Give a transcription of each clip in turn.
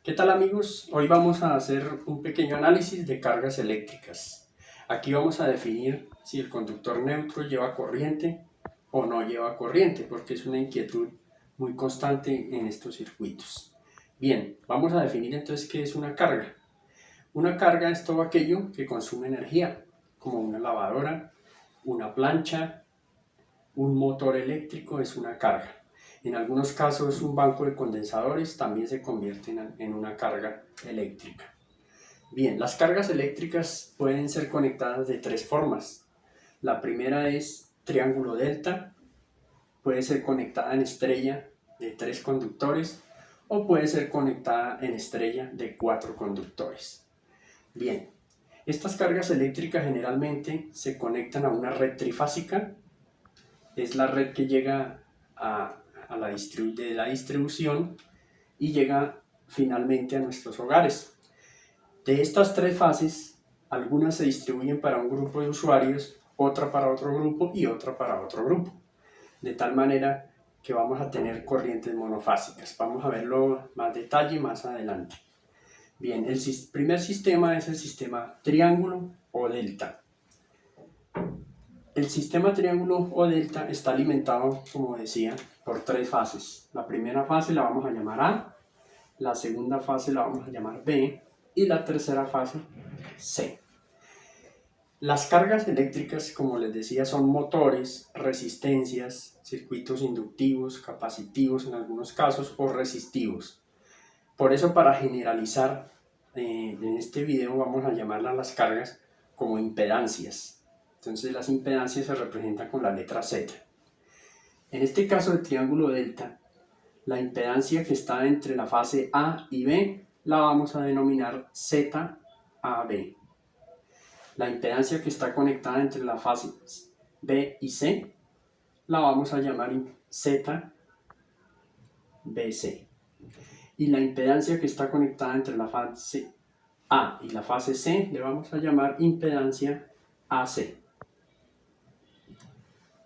¿Qué tal amigos? Hoy vamos a hacer un pequeño análisis de cargas eléctricas. Aquí vamos a definir si el conductor neutro lleva corriente o no lleva corriente, porque es una inquietud muy constante en estos circuitos. Bien, vamos a definir entonces qué es una carga. Una carga es todo aquello que consume energía, como una lavadora, una plancha, un motor eléctrico es una carga. En algunos casos un banco de condensadores también se convierte en una carga eléctrica. Bien, las cargas eléctricas pueden ser conectadas de tres formas. La primera es triángulo delta, puede ser conectada en estrella de 3 conductores o puede ser conectada en estrella de 4 conductores. Bien, estas cargas eléctricas generalmente se conectan a una red trifásica. Es la red que llega a la distribución y llega finalmente a nuestros hogares. De estas tres fases, algunas se distribuyen para un grupo de usuarios, otra para otro grupo y otra para otro grupo. De tal manera que vamos a tener corrientes monofásicas. Vamos a verlo más detalle más adelante. Bien, el primer sistema es el sistema triángulo o delta. El sistema triángulo o delta está alimentado, como decía, por tres fases. La primera fase la vamos a llamar A, la segunda fase la vamos a llamar B y la tercera fase C. Las cargas eléctricas, como les decía, son motores, resistencias, circuitos inductivos, capacitivos en algunos casos o resistivos. Por eso, para generalizar, en este video vamos a llamarlas las cargas como impedancias. Entonces las impedancias se representan con la letra Z. En este caso del triángulo delta, la impedancia que está entre la fase A y B la vamos a denominar ZAB. La impedancia que está conectada entre las fases B y C la vamos a llamar ZBC. Y la impedancia que está conectada entre la fase A y la fase C le vamos a llamar impedancia AC.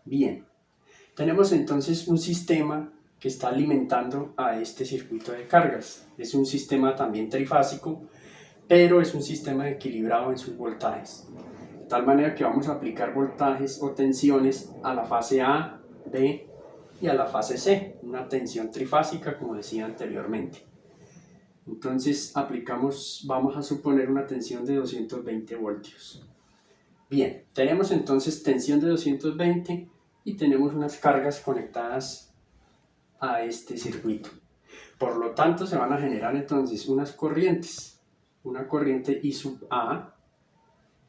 Bien, tenemos entonces un sistema que está alimentando a este circuito de cargas. Es un sistema también trifásico, pero es un sistema equilibrado en sus voltajes. De tal manera que vamos a aplicar voltajes o tensiones a la fase A, B y a la fase C, una tensión trifásica como decía anteriormente. Entonces vamos a suponer una tensión de 220 voltios. Bien, tenemos entonces tensión de 220 y tenemos unas cargas conectadas a este circuito. Por lo tanto, se van a generar entonces unas corrientes. Una corriente I sub A,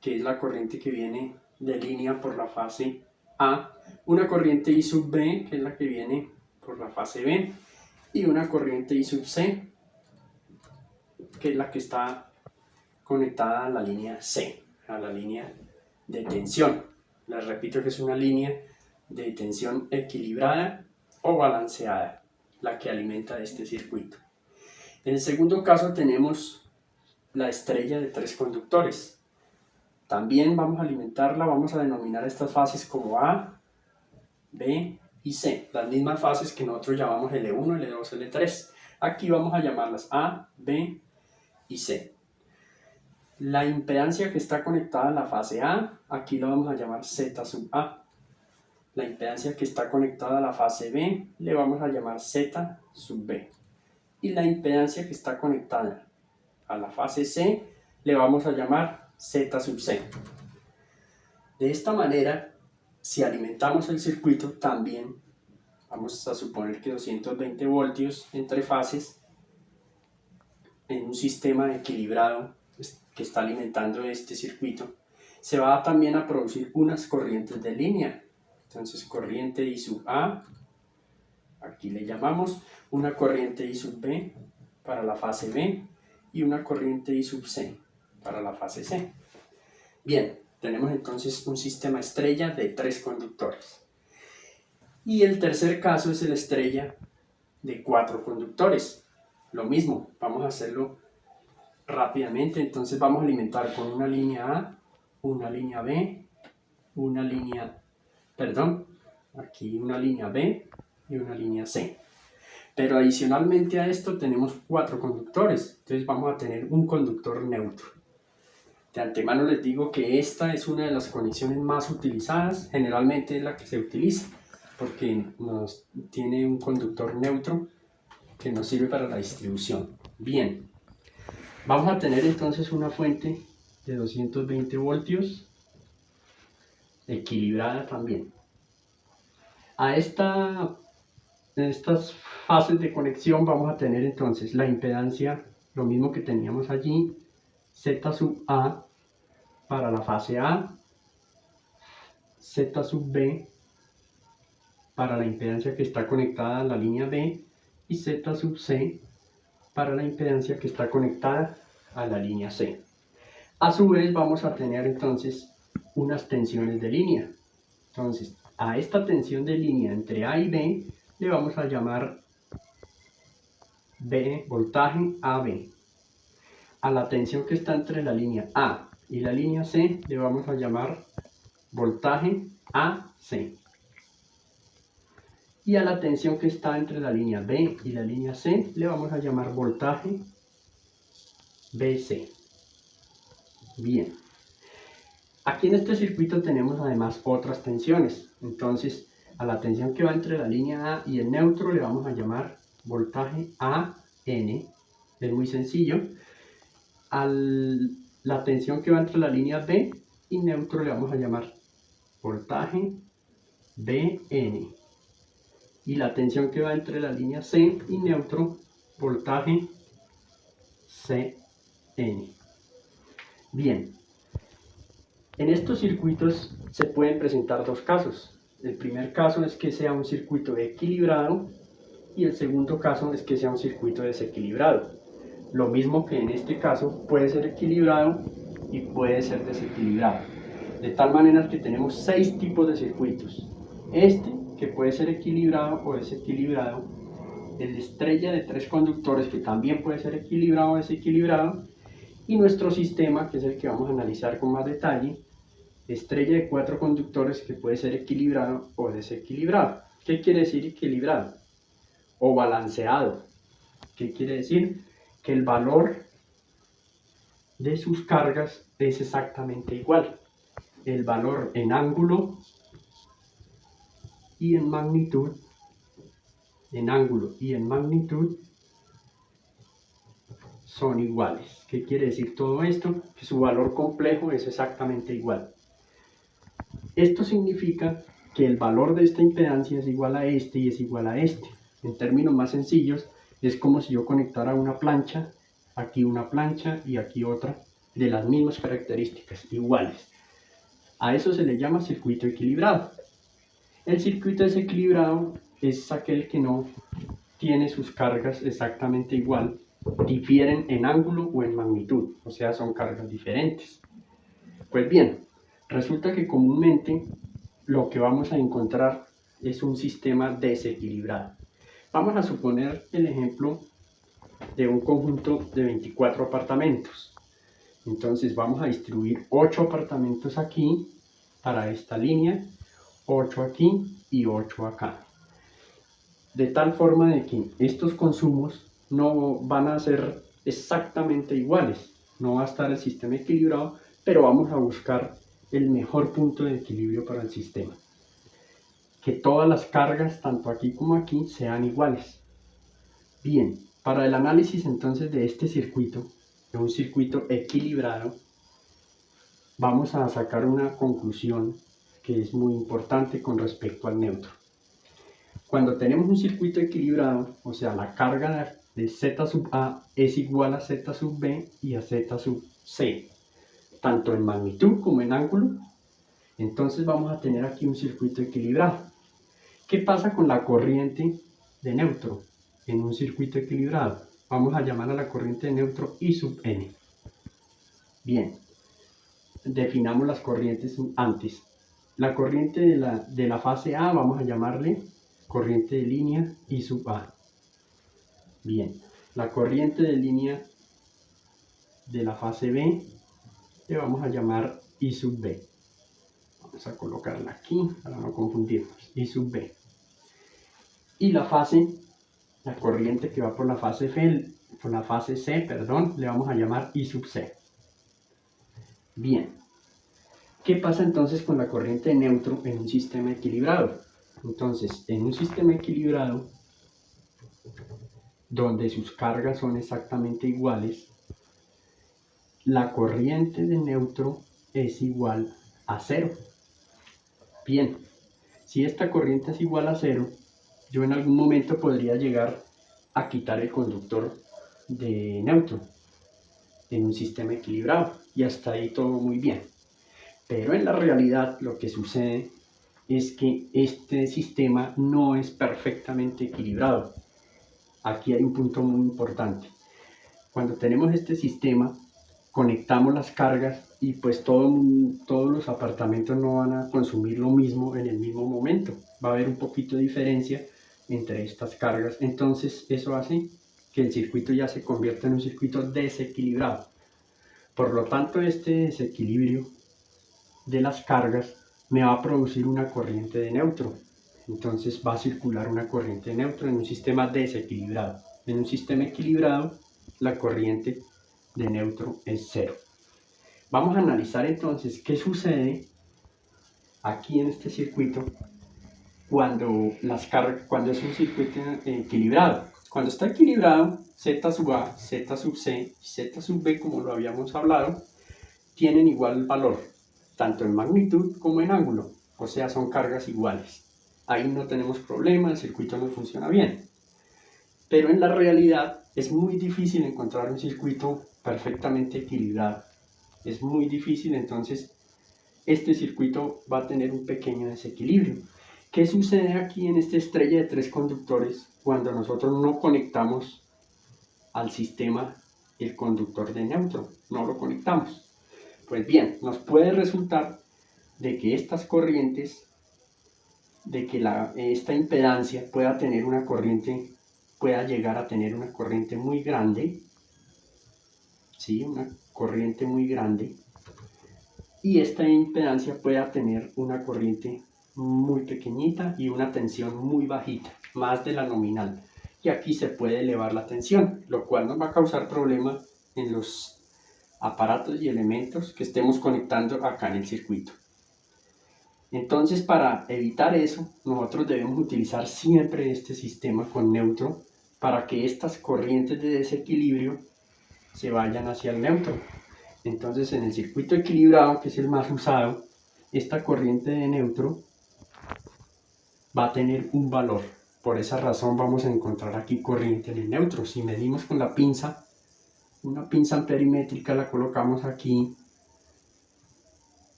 que es la corriente que viene de línea por la fase A. Una corriente I sub B, que es la que viene por la fase B. Y una corriente I sub C, que es la que está conectada a la línea C, a la línea de tensión. Les repito que es una línea de tensión equilibrada o balanceada, la que alimenta este circuito. En el segundo caso tenemos la estrella de 3 conductores. También vamos a alimentarla, vamos a denominar estas fases como A, B y C, las mismas fases que nosotros llamamos L1, L2, L3. Aquí vamos a llamarlas A, B y C. La impedancia que está conectada a la fase A, aquí la vamos a llamar Z sub A. La impedancia que está conectada a la fase B, le vamos a llamar Z sub B. Y la impedancia que está conectada a la fase C, le vamos a llamar Z sub C. De esta manera, si alimentamos el circuito, también vamos a suponer que 220 voltios entre fases en un sistema equilibrado que está alimentando este circuito, se va también a producir unas corrientes de línea. Entonces, corriente I sub A, aquí le llamamos una corriente I sub B para la fase B y una corriente I sub C para la fase C. Bien, tenemos entonces un sistema estrella de 3 conductores. Y el tercer caso es el estrella de 4 conductores. Lo mismo, vamos a hacerlo rápidamente. Entonces vamos a alimentar con una línea A, una línea B, una línea B y una línea C. Pero adicionalmente a esto tenemos 4 conductores, entonces vamos a tener un conductor neutro. De antemano les digo que esta es una de las conexiones más utilizadas, generalmente es la que se utiliza, porque tiene un conductor neutro que nos sirve para la distribución. Bien, vamos a tener entonces una fuente de 220 voltios, equilibrada también. En estas fases de conexión vamos a tener entonces la impedancia, lo mismo que teníamos allí, Z sub A para la fase A, Z sub B para la impedancia que está conectada a la línea B y Z sub C para la impedancia que está conectada a la línea C. A su vez vamos a tener entonces unas tensiones de línea. Entonces a esta tensión de línea entre A y B le vamos a llamar B, voltaje AB. A la tensión que está entre la línea A y la línea C le vamos a llamar voltaje AC. Y a la tensión que está entre la línea B y la línea C le vamos a llamar voltaje BC. Bien. Aquí en este circuito tenemos además otras tensiones. Entonces, a la tensión que va entre la línea A y el neutro le vamos a llamar voltaje AN. Es muy sencillo. A la tensión que va entre la línea B y neutro le vamos a llamar voltaje BN. Y la tensión que va entre la línea C y neutro, voltaje CN. Bien. En estos circuitos se pueden presentar dos casos. El primer caso es que sea un circuito equilibrado y el segundo caso es que sea un circuito desequilibrado. Lo mismo que en este caso puede ser equilibrado y puede ser desequilibrado. De tal manera que tenemos 6 tipos de circuitos. Este, que puede ser equilibrado o desequilibrado. El de estrella de 3 conductores, que también puede ser equilibrado o desequilibrado. Y nuestro sistema, que es el que vamos a analizar con más detalle, estrella de 4 conductores, que puede ser equilibrado o desequilibrado. ¿Qué quiere decir equilibrado? O balanceado. ¿Qué quiere decir? Que el valor de sus cargas es exactamente igual. El valor en ángulo y en magnitud, son iguales. ¿Qué quiere decir todo esto? Que su valor complejo es exactamente igual. Esto significa que el valor de esta impedancia es igual a este y es igual a este. En términos más sencillos, es como si yo conectara una plancha, aquí una plancha y aquí otra, de las mismas características, iguales. A eso se le llama circuito equilibrado. El circuito desequilibrado es aquel que no tiene sus cargas exactamente igual, difieren en ángulo o en magnitud, o sea, son cargas diferentes. Pues bien, resulta que comúnmente lo que vamos a encontrar es un sistema desequilibrado. Vamos a suponer el ejemplo de un conjunto de 24 apartamentos. Entonces vamos a distribuir 8 apartamentos aquí para esta línea, 8 aquí y 8 acá. De tal forma de que estos consumos no van a ser exactamente iguales. No va a estar el sistema equilibrado, pero vamos a buscar el mejor punto de equilibrio para el sistema. Que todas las cargas, tanto aquí como aquí, sean iguales. Bien, para el análisis entonces de este circuito, de un circuito equilibrado, vamos a sacar una conclusión que es muy importante con respecto al neutro. Cuando tenemos un circuito equilibrado, o sea, la carga de Z sub A es igual a Z sub B y a Z sub C, tanto en magnitud como en ángulo, entonces vamos a tener aquí un circuito equilibrado. ¿Qué pasa con la corriente de neutro en un circuito equilibrado? Vamos a llamar a la corriente de neutro I sub N. Bien, definamos las corrientes antes. La corriente de la fase A vamos a llamarle corriente de línea I sub A. Bien, la corriente de línea de la fase B le vamos a llamar I sub B. Vamos a colocarla aquí para no confundirnos, I sub B. Y la fase La corriente que va por la fase C, le vamos a llamar I sub C. Bien, ¿qué pasa entonces con la corriente de neutro en un sistema equilibrado? Entonces, en un sistema equilibrado, donde sus cargas son exactamente iguales, la corriente de neutro es igual a 0. Bien, si esta corriente es igual a 0, yo en algún momento podría llegar a quitar el conductor de neutro en un sistema equilibrado, y hasta ahí todo muy bien. Pero en la realidad lo que sucede es que este sistema no es perfectamente equilibrado. Aquí hay un punto muy importante. Cuando tenemos este sistema, conectamos las cargas y pues todos los apartamentos no van a consumir lo mismo en el mismo momento. Va a haber un poquito de diferencia entre estas cargas. Entonces eso hace que el circuito ya se convierta en un circuito desequilibrado. Por lo tanto, este desequilibrio de las cargas me va a producir una corriente de neutro. Entonces va a circular una corriente de neutro en un sistema desequilibrado. En un sistema equilibrado, la corriente de neutro es 0. Vamos a analizar entonces qué sucede aquí en este circuito cuando es un circuito equilibrado. Cuando está equilibrado, Z sub A, Z sub C y Z sub B, como lo habíamos hablado, tienen igual valor, tanto en magnitud como en ángulo, o sea, son cargas iguales. Ahí no tenemos problema, el circuito no funciona bien. Pero en la realidad es muy difícil encontrar un circuito perfectamente equilibrado. Es muy difícil, entonces este circuito va a tener un pequeño desequilibrio. ¿Qué sucede aquí en esta estrella de 3 conductores cuando nosotros no conectamos al sistema el conductor de neutro? No lo conectamos. Pues bien, nos puede resultar de que estas corrientes, esta impedancia pueda llegar a tener una corriente muy grande, ¿sí? Una corriente muy grande, y esta impedancia pueda tener una corriente muy pequeñita y una tensión muy bajita, más de la nominal. Y aquí se puede elevar la tensión, lo cual nos va a causar problemas en los aparatos y elementos que estemos conectando acá en el circuito. Entonces, para evitar eso, nosotros debemos utilizar siempre este sistema con neutro para que estas corrientes de desequilibrio se vayan hacia el neutro. Entonces, en el circuito equilibrado, que es el más usado, esta corriente de neutro va a tener un valor. Por esa razón vamos a encontrar aquí corriente en el neutro. Si medimos con la pinza, una pinza amperimétrica, la colocamos aquí,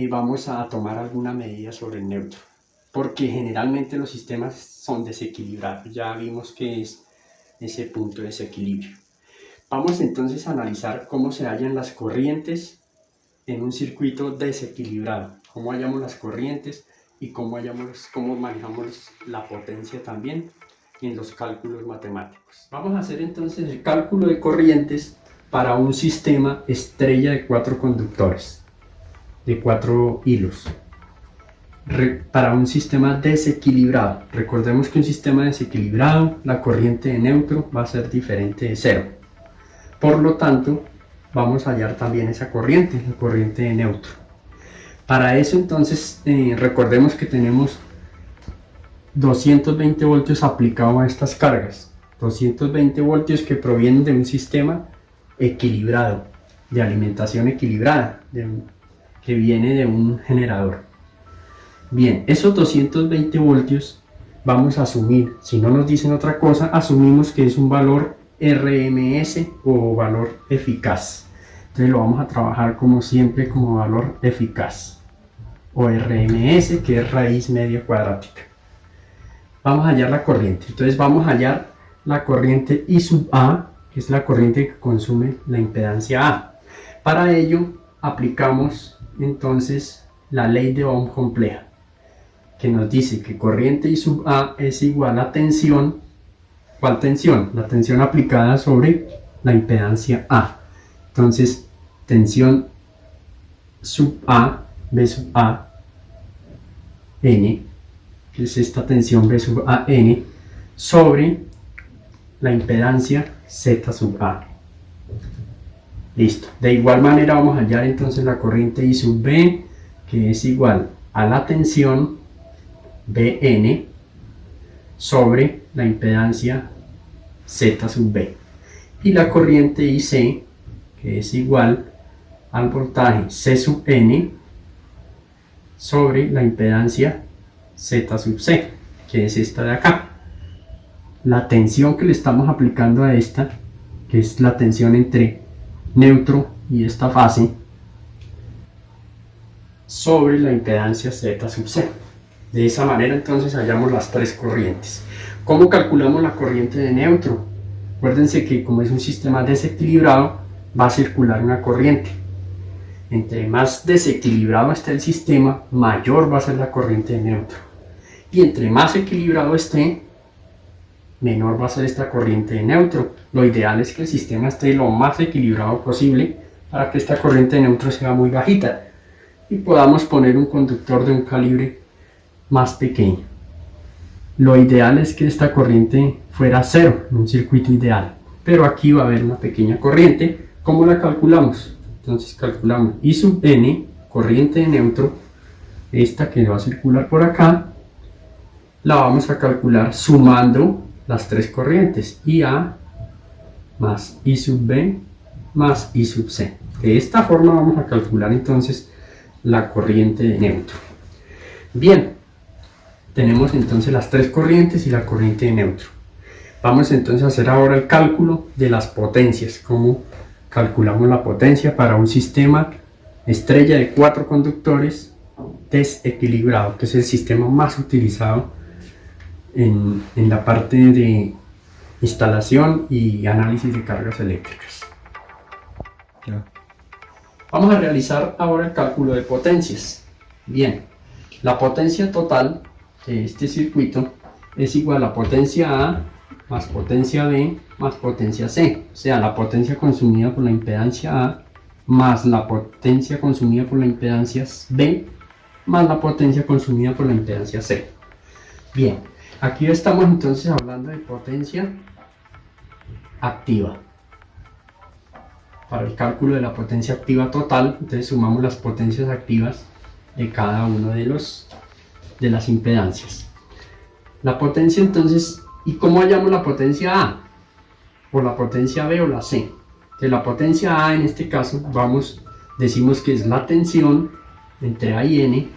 vamos a tomar alguna medida sobre el neutro, porque generalmente los sistemas son desequilibrados. Ya vimos que es ese punto de desequilibrio. Vamos entonces a analizar cómo se hallan las corrientes en un circuito desequilibrado, cómo hallamos las corrientes y cómo manejamos la potencia también en los cálculos matemáticos. Vamos a hacer entonces el cálculo de corrientes para un sistema estrella de 4 conductores, de 4 hilos, para un sistema desequilibrado. Recordemos que un sistema desequilibrado, la corriente de neutro va a ser diferente de 0. Por lo tanto, vamos a hallar también esa corriente, la corriente de neutro. Para eso entonces recordemos que tenemos 220 voltios aplicados a estas cargas. 220 voltios que provienen de un sistema equilibrado, de alimentación equilibrada, que viene de un generador. Bien, esos 220 voltios vamos a asumir, si no nos dicen otra cosa, asumimos que es un valor RMS o valor eficaz. Entonces lo vamos a trabajar como siempre como valor eficaz, o RMS, que es raíz media cuadrática. Vamos a hallar la corriente. Entonces vamos a hallar la corriente I sub A, que es la corriente que consume la impedancia A. Para ello aplicamos entonces la ley de Ohm compleja, que nos dice que corriente I sub A es igual a tensión. ¿Cuál tensión? La tensión aplicada sobre la impedancia A. Entonces, tensión sub A, B sub A, N, que es esta tensión B sub A, N, sobre la impedancia Z sub A. Listo. De igual manera vamos a hallar entonces la corriente I sub B, que es igual a la tensión Bn sobre la impedancia Z sub B. Y la corriente IC, que es igual al voltaje C sub N sobre la impedancia Z sub C, que es esta de acá. La tensión que le estamos aplicando a esta, que es la tensión entre neutro y esta fase, sobre la impedancia Z sub C. De esa manera entonces hallamos las tres corrientes. ¿Cómo calculamos la corriente de neutro? Acuérdense que como es un sistema desequilibrado, va a circular una corriente. Entre más desequilibrado esté el sistema, mayor va a ser la corriente de neutro. Y entre más equilibrado esté, menor va a ser esta corriente de neutro. Lo ideal es que el sistema esté lo más equilibrado posible para que esta corriente de neutro sea muy bajita y podamos poner un conductor de un calibre más pequeño. Lo ideal es que esta corriente fuera cero en un circuito ideal, pero aquí va a haber una pequeña corriente. ¿Cómo la calculamos? Entonces calculamos I sub N, corriente de neutro, esta que va a circular por acá, la vamos a calcular sumando las tres corrientes, IA más I sub B más I sub C. De esta forma vamos a calcular entonces la corriente de neutro. Bien, tenemos entonces las tres corrientes y la corriente de neutro. Vamos entonces a hacer ahora el cálculo de las potencias. ¿Cómo calculamos la potencia para un sistema estrella de 4 conductores desequilibrado, que es el sistema más utilizado en la parte de instalación y análisis de cargas eléctricas? Vamos a realizar ahora el cálculo de potencias. Bien, la potencia total de este circuito es igual a potencia A más potencia B más potencia C, o sea, la potencia consumida por la impedancia A más la potencia consumida por la impedancia B más la potencia consumida por la impedancia C. Bien, aquí estamos entonces hablando de potencia activa. Para el cálculo de la potencia activa total, entonces sumamos las potencias activas de cada uno de las impedancias. La potencia entonces, ¿y cómo hallamos la potencia A? ¿O la potencia B o la C? De la potencia A en este caso decimos que es la tensión entre A y N,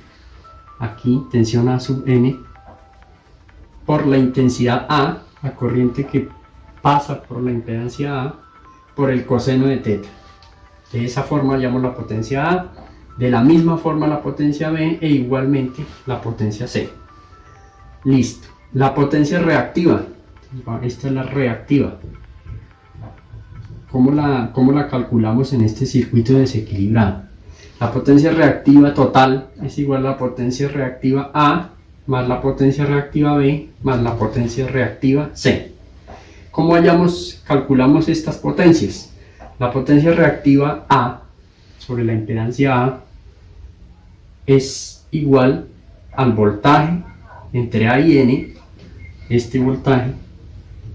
aquí tensión A sub N, por la intensidad A, la corriente que pasa por la impedancia A, por el coseno de teta. De esa forma hallamos la potencia A, de la misma forma la potencia B e igualmente la potencia C. Listo. La potencia reactiva, esta es la reactiva. ¿Cómo la calculamos en este circuito desequilibrado? La potencia reactiva total es igual a la potencia reactiva A más la potencia reactiva B más la potencia reactiva C. ¿Cómo calculamos estas potencias? La potencia reactiva A sobre la impedancia A es igual al voltaje entre A y N, este voltaje,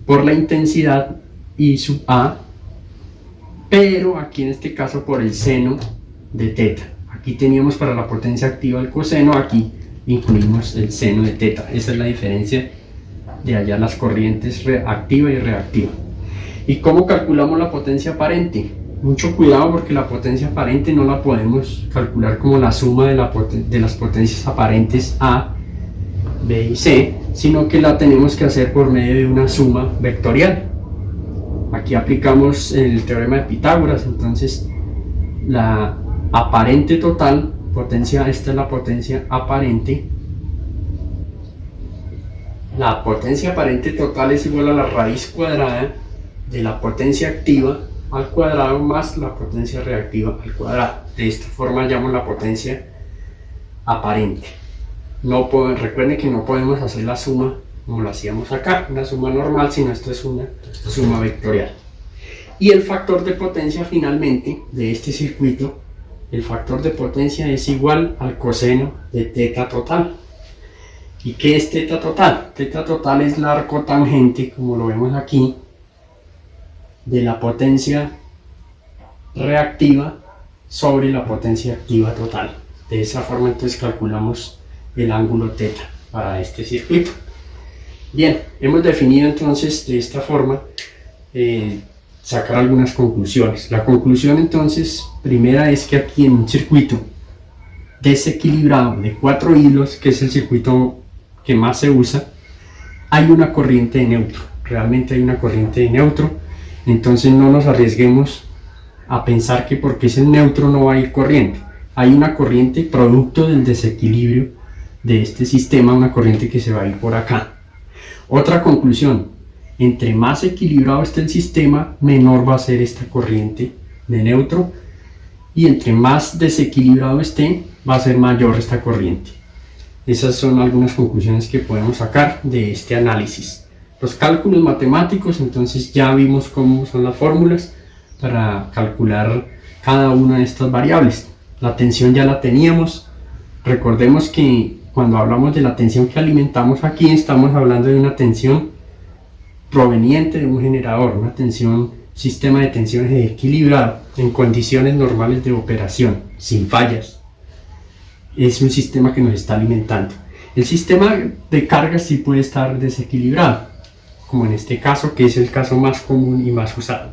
por la intensidad I sub A, pero aquí en este caso por el seno de teta. Aquí teníamos para la potencia activa el coseno, aquí incluimos el seno de teta. Esa es la diferencia de hallar las corrientes activa y reactiva. ¿Y cómo calculamos la potencia aparente? Mucho cuidado, porque la potencia aparente no la podemos calcular como la suma de las potencias aparentes A, B y C, sino que la tenemos que hacer por medio de una suma vectorial. Aquí aplicamos el teorema de Pitágoras. Entonces la aparente total, esta es la potencia aparente. La potencia aparente total es igual a la raíz cuadrada de la potencia activa al cuadrado más la potencia reactiva al cuadrado. De esta forma hallamos la potencia aparente. Recuerden que no podemos hacer la suma como lo hacíamos acá, una suma normal, sino esto es una suma vectorial. Y el factor de potencia finalmente de este circuito, el factor de potencia es igual al coseno de teta total. ¿Y qué es teta total? Teta total es la arcotangente, como lo vemos aquí, de la potencia reactiva sobre la potencia activa total. De esa forma entonces calculamos el ángulo θ para este circuito. Bien, hemos definido entonces de esta forma sacar algunas conclusiones. La conclusión entonces primera es que aquí en un circuito desequilibrado de 4 hilos, que es el circuito que más se usa, hay una corriente de neutro. Realmente hay una corriente de neutro, entonces no nos arriesguemos a pensar que porque es el neutro no va a ir corriente. Hay una corriente producto del desequilibrio de este sistema, una corriente que se va a ir por acá. Otra conclusión: entre más equilibrado esté el sistema, menor va a ser esta corriente de neutro, y entre más desequilibrado esté, va a ser mayor esta corriente. Esas son algunas conclusiones que podemos sacar de este análisis. Los cálculos matemáticos, entonces ya vimos cómo son las fórmulas para calcular cada una de estas variables. La tensión ya la teníamos. Recordemos que cuando hablamos de la tensión que alimentamos aquí, estamos hablando de una tensión proveniente de un generador, una tensión, sistema de tensiones equilibrado en condiciones normales de operación, sin fallas. Es un sistema que nos está alimentando. El sistema de cargas sí puede estar desequilibrado, como en este caso, que es el caso más común y más usado.